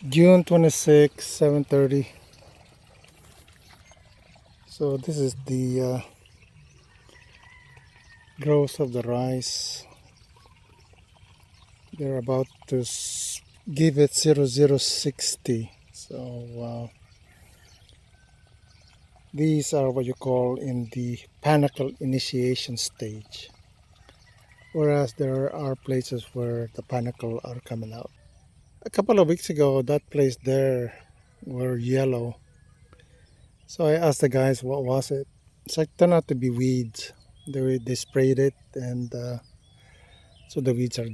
June 26, 7:30. So this is the growth of the rice. They're about to give it 0060. So these are what you call in the panicle initiation stage. Whereas there are places where the panicle are coming out. A couple of weeks ago, that place there were yellow. So I asked the guys, what was it? It's like turned out to be weeds. They sprayed it, and so the weeds are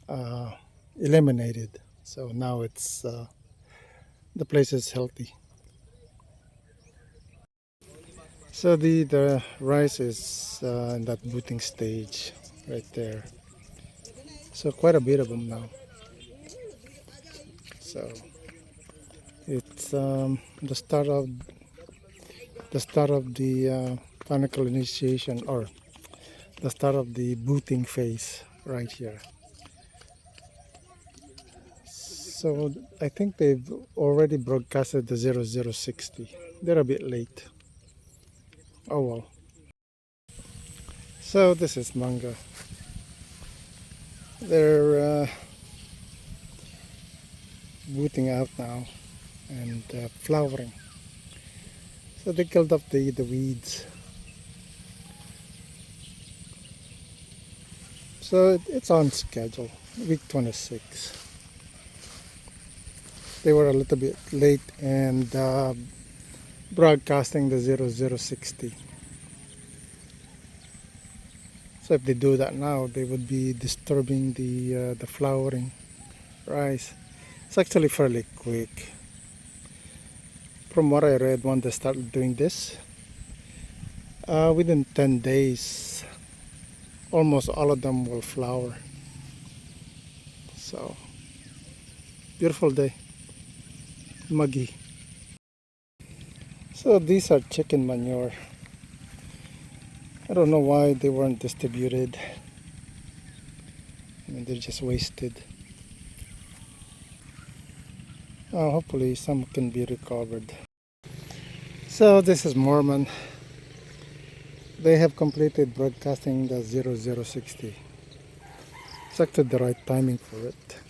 uh, eliminated. So now it's the place is healthy. So the rice is in that booting stage right there. So quite a bit of them now. So it's the start of the panicle initiation, or the start of the booting phase right here. So I think they've already broadcasted the 0060. They're a bit late. Oh well. So this is manga. They're booting out now and flowering. So they killed off the weeds. So it's on schedule. Week 26. They were a little bit late and broadcasting the 0060. So if they do that now, they would be disturbing the flowering rice. It's actually fairly quick. From what I read, when they started doing this, within 10 days, almost all of them will flower. So, beautiful day, muggy. So these are chicken manure. I don't know why they weren't distributed. I mean, they're just wasted. Hopefully some can be recovered. So this is Mormon. They have completed broadcasting the 0060. It's actually the right timing for it,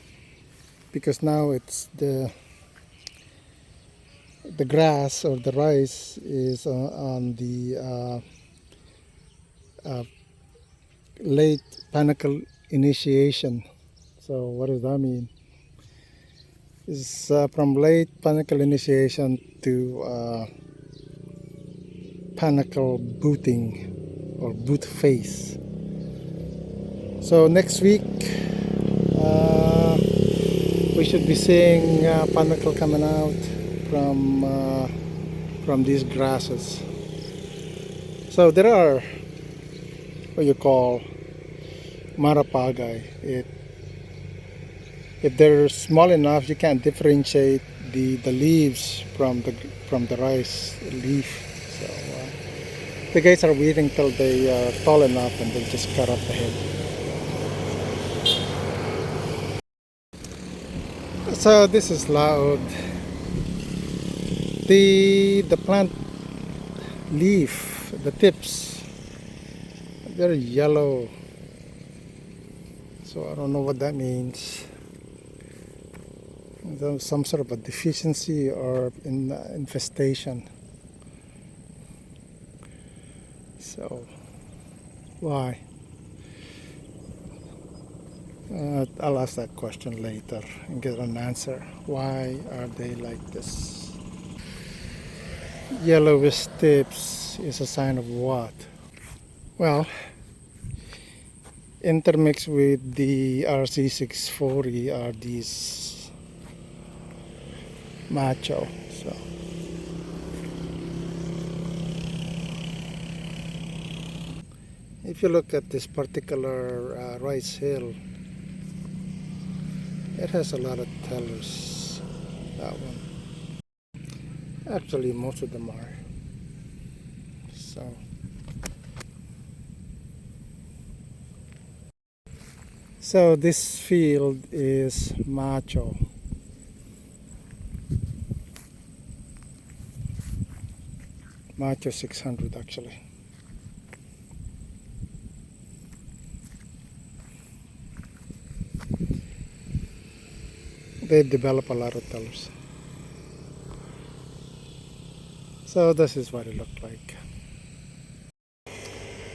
because now it's the grass or the rice is on the late panicle initiation. So what does that mean? It's from late panicle initiation to panicle booting or boot phase. So next week we should be seeing panicle coming out from these grasses. So there are what you call marapagay. If they're small enough, you can't differentiate the leaves from the rice leaf. So the guys are waiting till they are tall enough, and they just cut off the head. So this is loud. The plant leaf, the tips, they're yellow. So I don't know what that means. Some sort of a deficiency or infestation. So why? I'll ask that question later and get an answer. Why are they like this? Yellowish tips is a sign of what? Well, intermixed with the RC640 are these macho. So if you look at this particular rice hill, it has a lot of tellers. That one. Actually, most of them are. So this field is macho. Macho 600 actually. They develop a lot of tellers. So this is what it looked like.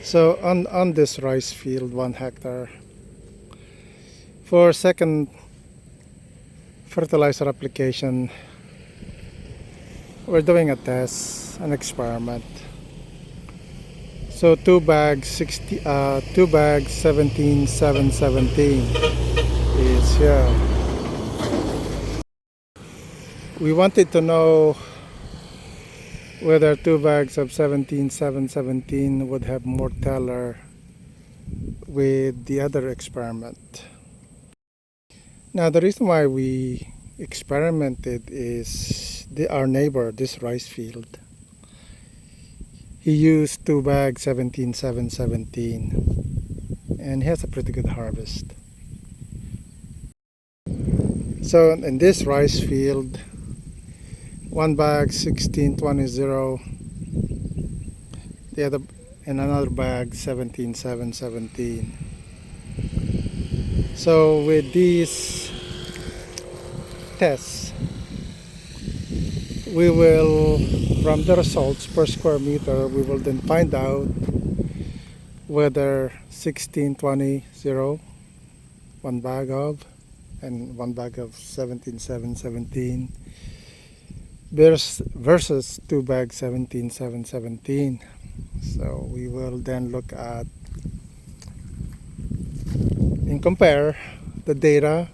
So on this rice field, 1 hectare, for second fertilizer application, we're doing a test, an experiment. So 2 bags 17,717 is here. We wanted to know whether 2 bags of 17,717 would have more teller with the other experiment. Now the reason why we experimented is our neighbor, this rice field, he used 2 bags 17,717 and he has a pretty good harvest. So in this rice field, 1 bag 1620, the other, and another bag 17,717. So with these tests, we will, from the results per square meter, we will then find out whether 1620, 1 bag of, and 1 bag of 17,717 versus 2 bags 17,717. So we will then look at and compare the data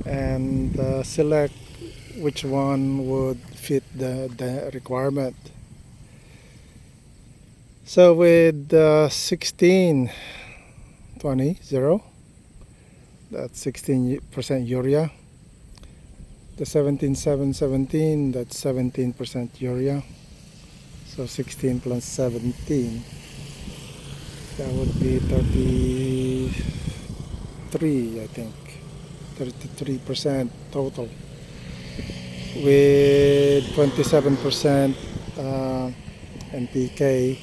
and select which one would fit the requirement. So with 1620, that's 16% urea. The 17,717, that's 17% urea. So 16 plus 17, that would be 33, I think. 33% total. With 27% NPK,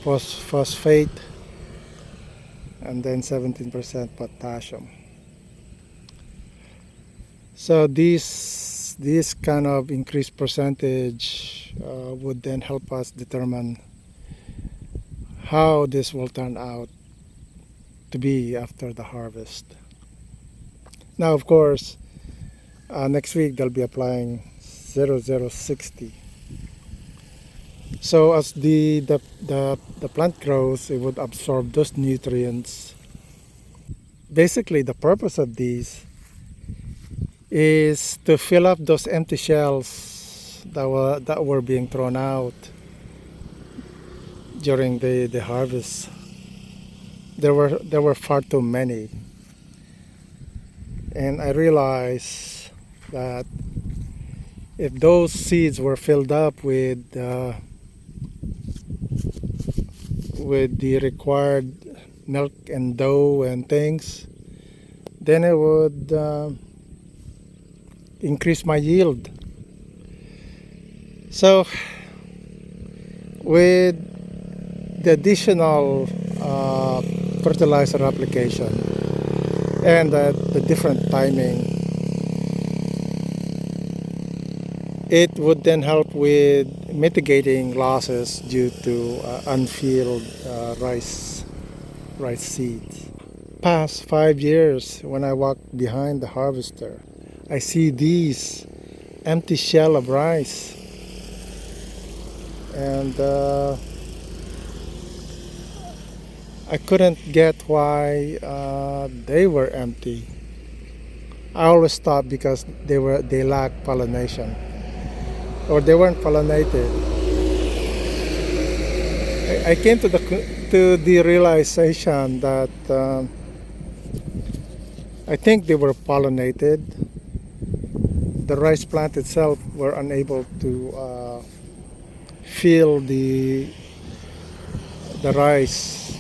phosphate, and then 17% potassium. So this kind of increased percentage would then help us determine how this will turn out to be after the harvest. Now, of course, next week they'll be applying 0060. So as the plant grows, it would absorb those nutrients. Basically, the purpose of these is to fill up those empty shells that were being thrown out during the harvest. There were far too many, and I realized that if those seeds were filled up with the required milk and dough and things, then it would increase my yield. So with the additional fertilizer application and the different timing, it would then help with mitigating losses due to unfilled rice seeds. Past 5 years, when I walk behind the harvester, I see these empty shell of rice, and I couldn't get why they were empty. I always thought because they lacked pollination, or they weren't pollinated. I came to the realization that I think they were pollinated. The rice plant itself were unable to fill the rice,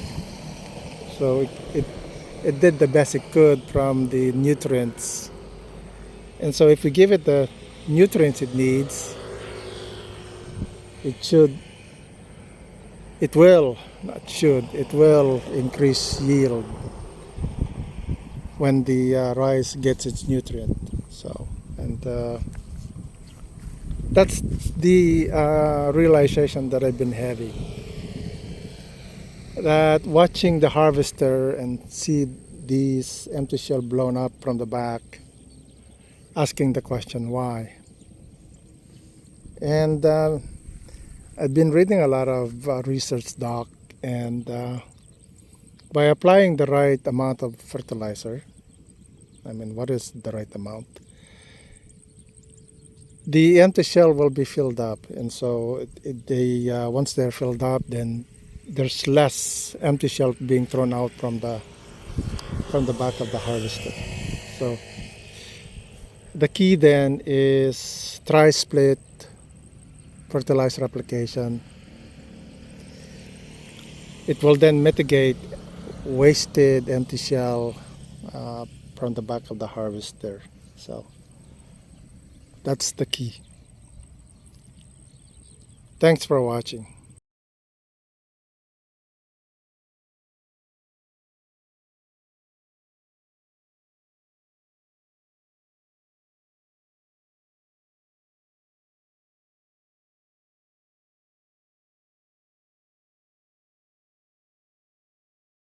so it did the best it could from the nutrients. And so if we give it the nutrients it needs, It should, it will, not should, it will increase yield when the rice gets its nutrient. So, and that's the realization that I've been having. That watching the harvester and see these empty shell blown up from the back, asking the question why. And I've been reading a lot of research doc, and by applying the right amount of fertilizer, I mean, what is the right amount? The empty shell will be filled up, and so they once they're filled up, then there's less empty shell being thrown out from the back of the harvester. So the key then is tri-split fertilizer application. It will then mitigate wasted empty shell uh, from the back of the harvester. So that's the key. Thanks for watching.